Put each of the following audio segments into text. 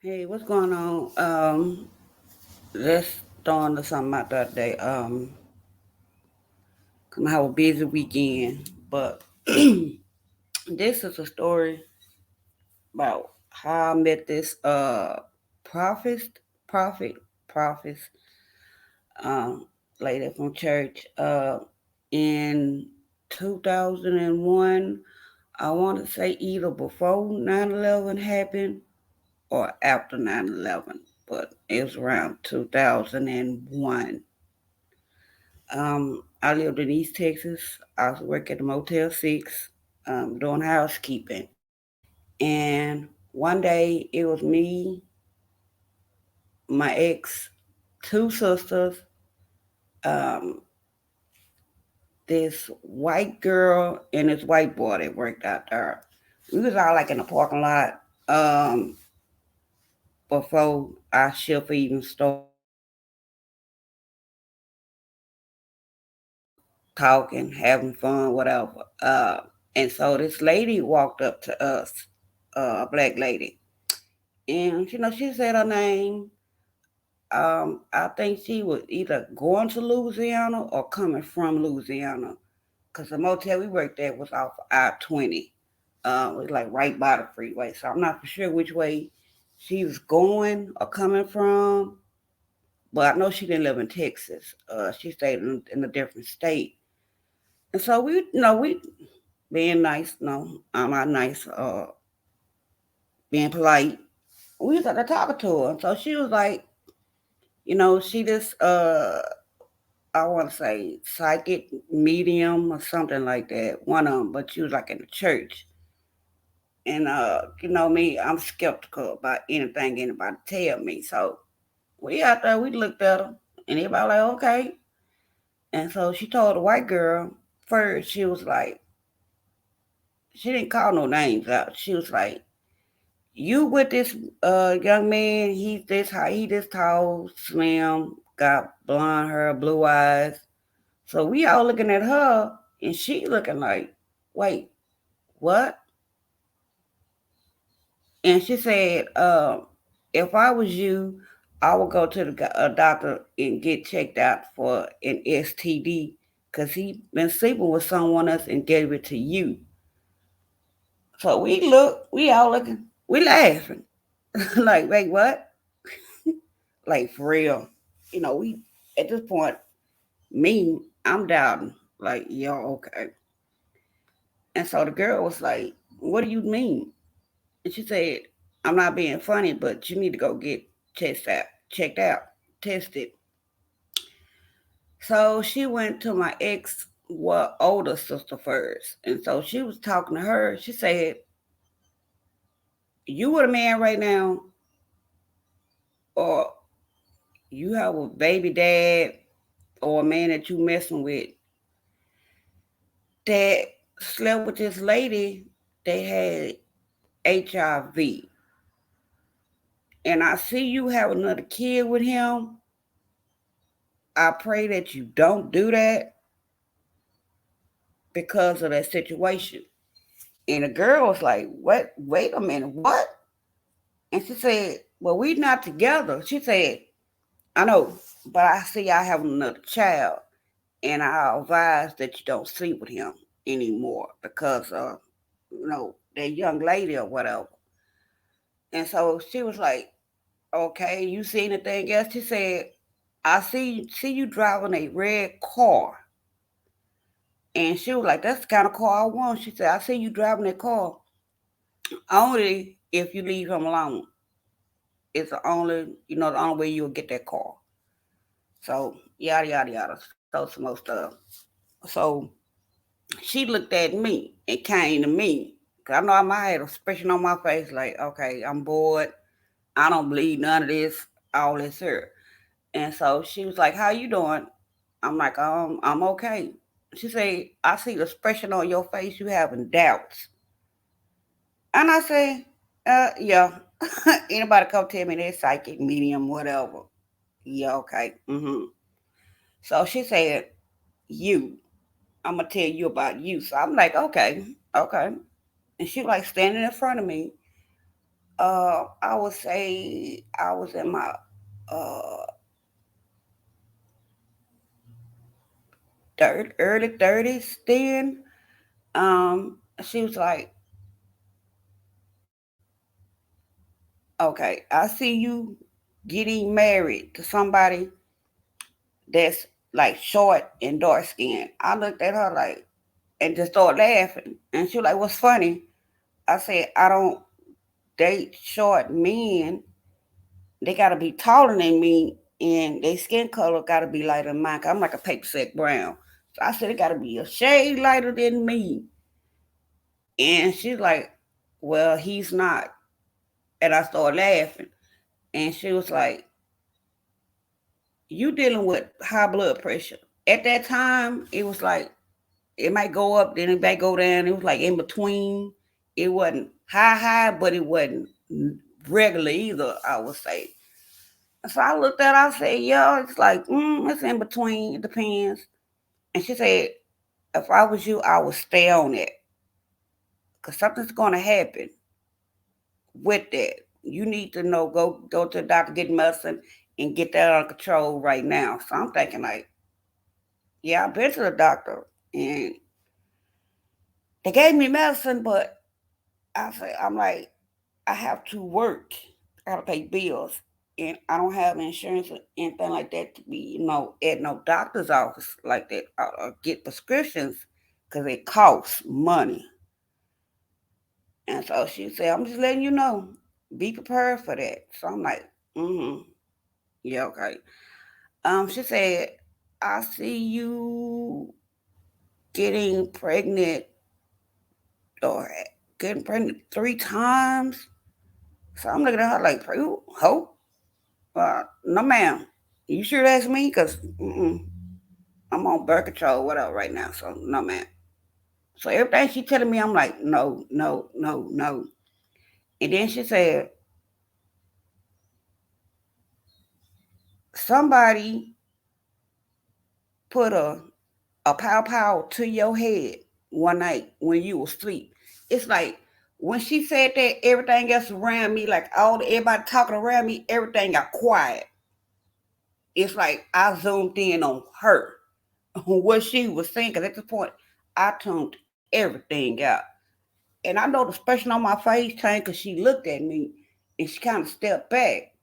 Hey, what's going on? Let's throw into something out the other day. I have a busy weekend, but this is a story about how I met this prophet, prophet, prophet, um, lady from church. In 2001, I want to say either before 9/11 happened or after 9/11, but it was around 2001. I lived in East Texas. I was working at the Motel 6, doing housekeeping. And one day it was me, my ex, two sisters, um, this white girl, and this white boy that worked out there. We was all like in the parking lot um, before our shift even started. Talking, having fun, whatever. And so this lady walked up to us, a black lady, and she said her name. I think she was either going to Louisiana or coming from Louisiana, because the motel we worked at was off I-20. It was like right by the freeway, so I'm not for sure which way she was going or coming from. But I know she didn't live in Texas. She stayed in a different state. And so we being nice, no, I'm not nice, being polite. We started talking to her. And so she was like, she just I wanna say psychic medium or something like that. One of them, but she was like in the church. And you know me, I'm skeptical about anything anybody tell me. So we out there, we looked at her and everybody like, okay. And so she told the white girl first, she was like, she didn't call no names out. She was like, you with this young man, he's this high, he this tall, slim, got blonde hair, blue eyes. So we all looking at her and she looking like, wait, what? And she said, if I was you, I would go to the doctor and get checked out for an STD because he been sleeping with someone else and gave it to you. So we look, we all looking, we laughing. Like, wait, what? Like for real. We at this point, me, I'm doubting. Like, yo, okay. And so the girl was like, what do you mean? And she said, I'm not being funny, but you need to go get checked out, tested. So she went to my ex, older sister first. And so she was talking to her. She said, you with a man right now, or you have a baby dad, or a man that you messing with that slept with this lady that had HIV. And I see you have another kid with him. I pray that you don't do that because of that situation. And the girl was like, what? Wait a minute, what? And she said, well, we not together. She said, I know, but I see I have another child. And I advise that you don't sleep with him anymore because, that young lady or whatever. And so she was like, okay, you see anything else? She said, I see you driving a red car. And she was like, that's the kind of car I want. She said, I see you driving that car only if you leave him alone. It's the only way you'll get that car. So yada yada yada. So some more stuff. So she looked at me and came to me. Cause I know I might have an expression on my face like, okay, I'm bored. I don't believe none of this, all this here. And so she was like, how you doing? I'm like, I'm okay. She said, I see the expression on your face, you having doubts. And I say, yeah. Anybody come tell me they're psychic, medium, whatever. Yeah, okay. So she said, you. I'm gonna tell you about you. So I'm like, okay, okay. And she like standing in front of me. I would say I was in my uh early 30s then. She was like, okay, I see you getting married to somebody that's like short and dark skinned. I looked at her like and just started laughing. And she was like, what's funny? I said, I don't date short men. They gotta be taller than me and their skin color gotta be lighter than mine. 'Cause I'm like a paper sack brown. So I said it gotta be a shade lighter than me. And she's like, well, he's not. And I started laughing. And she was like, you dealing with high blood pressure. At that time, it was like it might go up, then it might go down. It was like in between. It wasn't high, but it wasn't regular either, I would say. So I looked at her, I said, yeah, it's like, it's in between. It depends. And she said, if I was you, I would stay on it. Because something's going to happen with that. You need to know, go to the doctor, get medicine, and get that under control right now. So I'm thinking like, yeah, I've been to the doctor and they gave me medicine, but I'm like, I have to work. I gotta pay bills. And I don't have insurance or anything like that to be, at no doctor's office like that or get prescriptions because it costs money. And so she said, I'm just letting you know, be prepared for that. So I'm like, mm-hmm, yeah, okay. She said, I see you getting pregnant or getting pregnant 3 times. So I'm looking at her like, hope? No, ma'am. You sure that's me? Because I'm on birth control, whatever, right now. So, no, ma'am. So everything she telling me, I'm like, no, no, no, no. And then she said, somebody put a pow to your head one night when you was asleep. It's like when she said that, everything else around me, like everybody talking around me, everything got quiet. It's like I zoomed in on her, on what she was saying. Cause at this point, I tuned everything out, and I know the expression on my face changed because she looked at me and she kind of stepped back,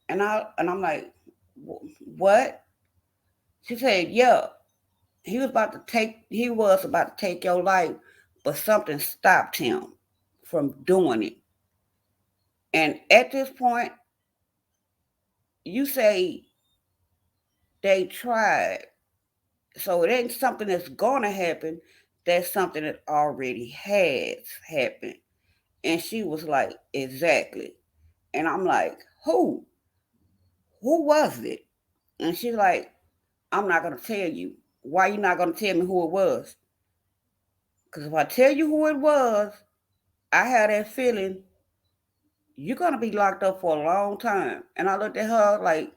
and I'm like, what? She said, yeah, he was about to take your life, but something stopped him from doing it. And at this point, you say they tried. So it ain't something that's gonna happen. That's something that already has happened. And she was like, exactly. And I'm like, who? Who was it? And she's like, I'm not gonna tell you. Why you not gonna tell me who it was? Because if I tell you who it was, I had that feeling you're gonna be locked up for a long time. And I looked at her like,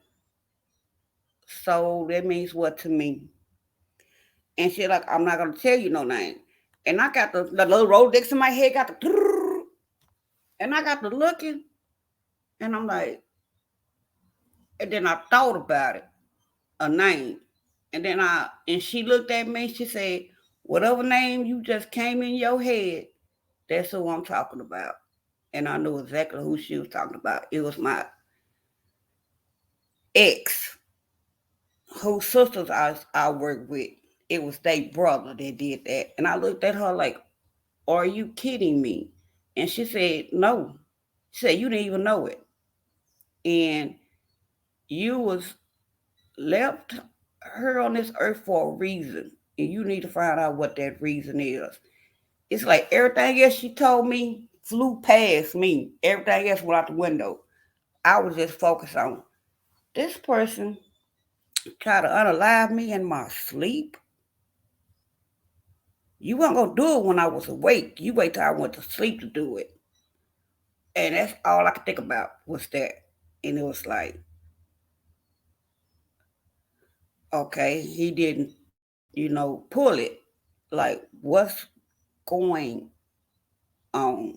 so that means what to me? And she like, I'm not gonna tell you no name. And I got the little Rolodex in my head, got the and I got to looking, and I'm like, and then I thought about it, a name. And she looked at me, she said, whatever name you just came in your head, that's who I'm talking about. And I knew exactly who she was talking about. It was my ex, whose sisters I worked with. It was their brother that did that. And I looked at her like, are you kidding me? And she said, no. She said, you didn't even know it. And you was left her on this earth for a reason. And you need to find out what that reason is. It's like everything else she told me flew past me. Everything else went out the window. I was just focused on this person tried to unalive me in my sleep. You weren't gonna do it when I was awake. You wait till I went to sleep to do it. And that's all I could think about was that. And it was like, okay, he didn't, pull it. Like, what's going on?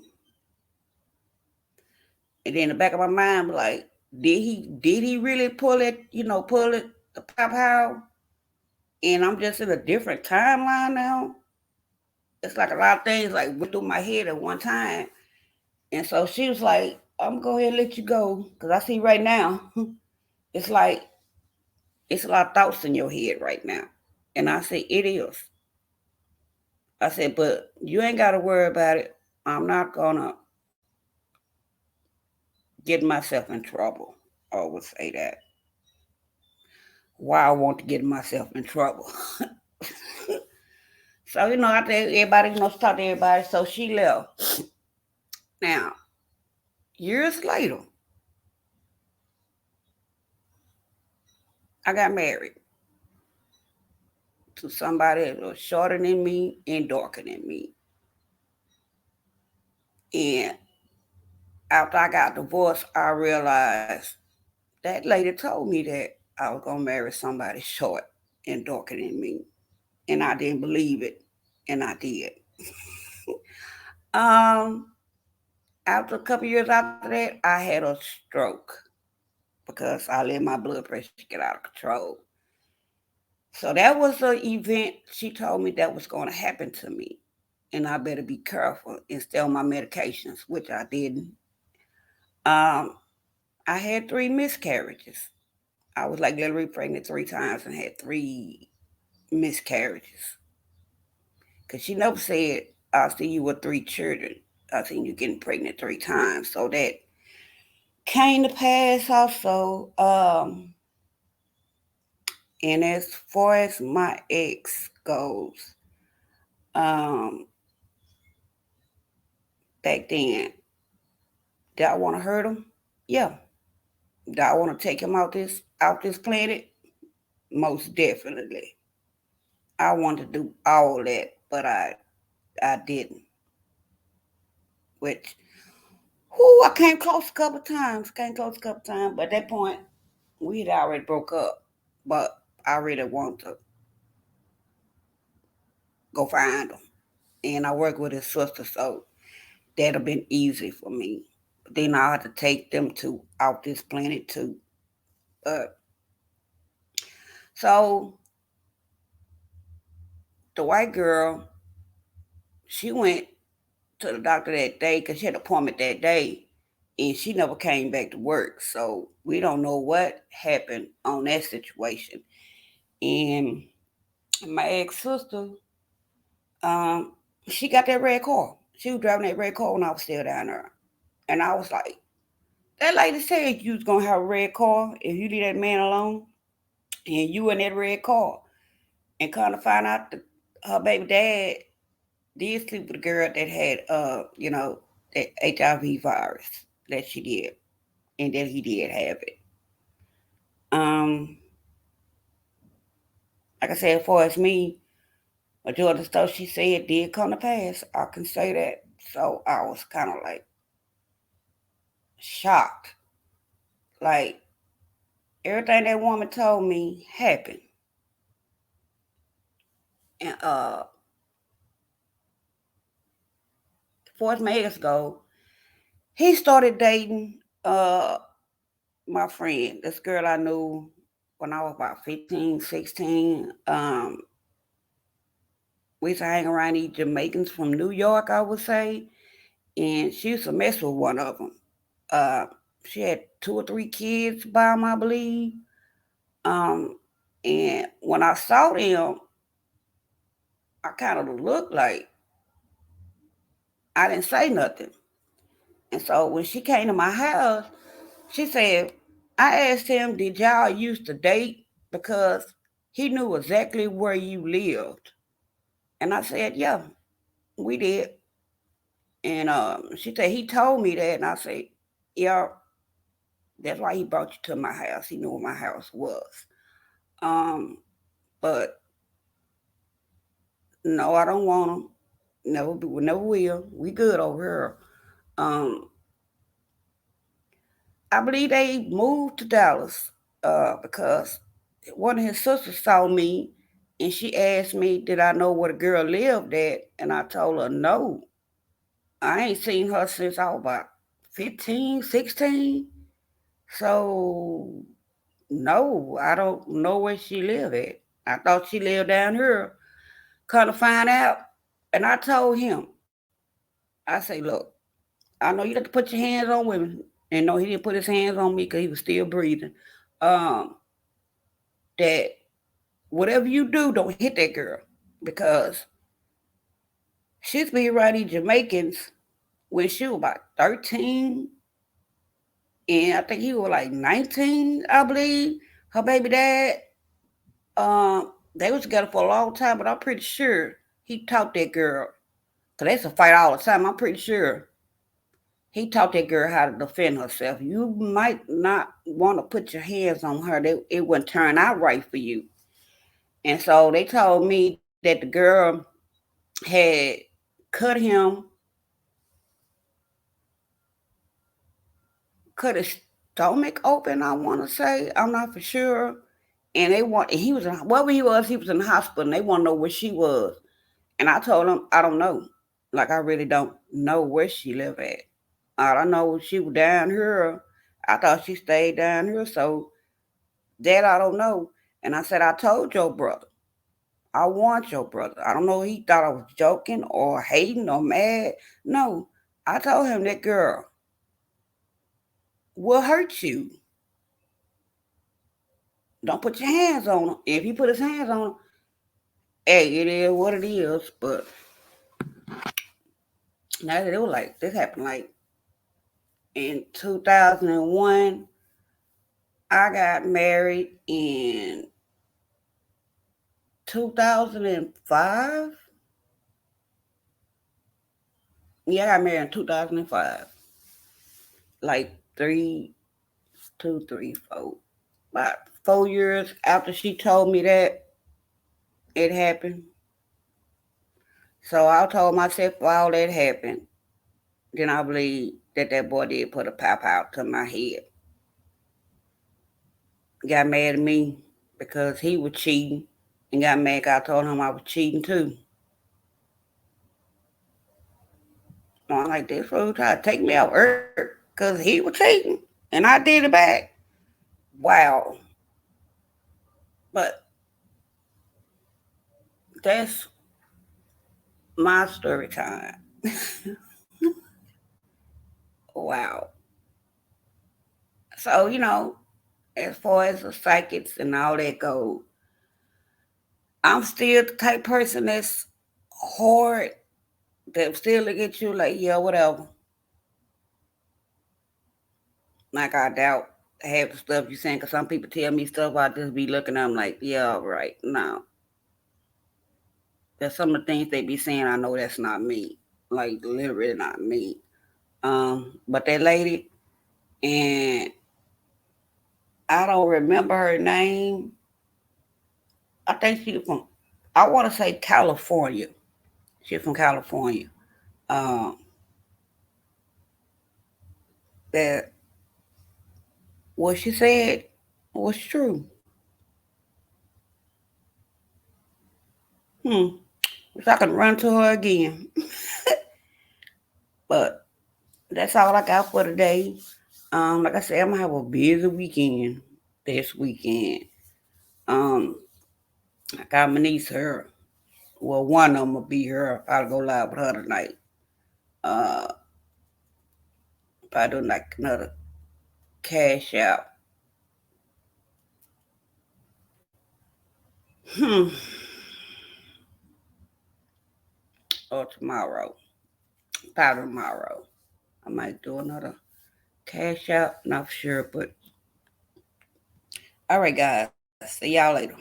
And then in the back of my mind, like, did he really pull it? Pull it the pop out? And I'm just in a different timeline now. It's like a lot of things like went through my head at one time. And so she was like, I'm gonna go ahead and let you go because I see right now it's like it's a lot of thoughts in your head right now. And I said, it is. I said, but you ain't got to worry about it. I'm not gonna get myself in trouble. I always say that. Why I want to get myself in trouble. So, I think everybody, to talk to everybody. So she left. Now, years later, I got married to somebody that was shorter than me and darker than me. And after I got divorced, I realized that lady told me that I was going to marry somebody short and darker than me. And I didn't believe it. And I did. um, After a couple years after that, I had a stroke because I let my blood pressure get out of control. So that was an event she told me that was going to happen to me. And I better be careful and stay on my medications, which I didn't. Um, I had 3 miscarriages. I was like literally pregnant 3 times and had 3 miscarriages. Because she never said, I'll see you with 3 children. I seen you getting pregnant 3 times. So that came to pass also. And as far as my ex goes, um, back then, did I want to hurt him? Yeah. Did I want to take him out this planet? Most definitely. I wanted to do all that, but I didn't. Which, whoo, I came close a couple times. But at that point, we had already broke up. But I really want to go find him. And I work with his sister, so that'd have been easy for me. But then I had to take them to out this planet too. But so the white girl, she went to the doctor that day because she had an appointment that day, and she never came back to work. So we don't know what happened on that situation. And my ex sister, um, she got that red car. She was driving that red car when I was still down there, and I was like, that lady said you was gonna have a red car if you leave that man alone, and you in that red car, and kind of find out that her baby dad did sleep with a girl that had, that HIV virus that she did, and that he did have it. Um, like I said, as far as me, majority of the stuff she said did come to pass. I can say that. So I was kind of like shocked. Like everything that woman told me happened. And as far as my ex go, he started dating uh my friend, this girl I knew when I was about 15, 16. We used to hang around these Jamaicans from New York, I would say, and she used to mess with one of them. Uh, she had 2 or 3 kids by him, I believe. Um, and when I saw them, I kind of looked like I didn't say nothing. And so when she came to my house, she said, I asked him, did y'all used to date? Because he knew exactly where you lived. And I said, yeah, we did. And she said, he told me that. And I said, yeah, that's why he brought you to my house. He knew where my house was. Um, but no, I don't want him. Never, never will. We good over here. Um, I believe they moved to Dallas because one of his sisters saw me and she asked me, did I know where the girl lived at? And I told her, no, I ain't seen her since I was about 15, 16. So no, I don't know where she live at. I thought she lived down here. Come to find out, and I told him, I say, look, I know you got to put your hands on women, and no, he didn't put his hands on me because he was still breathing. Um, that whatever you do, don't hit that girl because she's been writing Jamaicans when she was about 13, and I think he was like 19, I believe. Her baby dad. They was together for a long time, but I'm pretty sure he taught that girl. Cause they used to fight all the time. I'm pretty sure he taught that girl how to defend herself. You might not want to put your hands on her. It wouldn't turn out right for you. And so they told me that the girl had cut him, cut his stomach open. I want to say I'm not for sure. And they want he was in, wherever he was in the hospital. And they want to know where she was. And I told him I don't know. Like I really don't know where she live at. All I know she was down here. I thought she stayed down here, so that I don't know. And I said, I told your brother. I want your brother. I don't know he thought I was joking or hating or mad. No. I told him that girl will hurt you. Don't put your hands on him. If he put his hands on him, hey, it is what it is. But now that it was like this happened like in 2001. I got married in 2005. Yeah, I got married in 2005. Like three, two, three, four. About 4 years after she told me that it happened. So I told myself all that happened. Then I believe that that boy did put a pop out to my head. Got mad at me because he was cheating and got mad 'cause I told him I was cheating too. I'm like, this fool tried to take me out earth because he was cheating and I did it back. Wow. But that's my story time. Wow. So, as far as the psychics and all that goes, I'm still the type person that's hard, that still look at you like, yeah, whatever. Like, I doubt half the stuff you saying, because some people tell me stuff, I just be looking at them like, yeah, all right. No. There's some of the things they be saying, I know that's not me. Like, literally not me. But that lady, and I don't remember her name. I think she's from, I want to say California. She's from California. Um, that what she said was true. Hmm. If I can run to her again. But that's all I got for today. Like I said, I'm gonna have a busy weekend this weekend. Um, I got my niece here. Well, one of them will be here. I'll go live with her tonight. Uh, probably do like another cash out. Hmm. Or tomorrow. Probably tomorrow. I might do another cash out. Not sure, but all right, guys. See y'all later.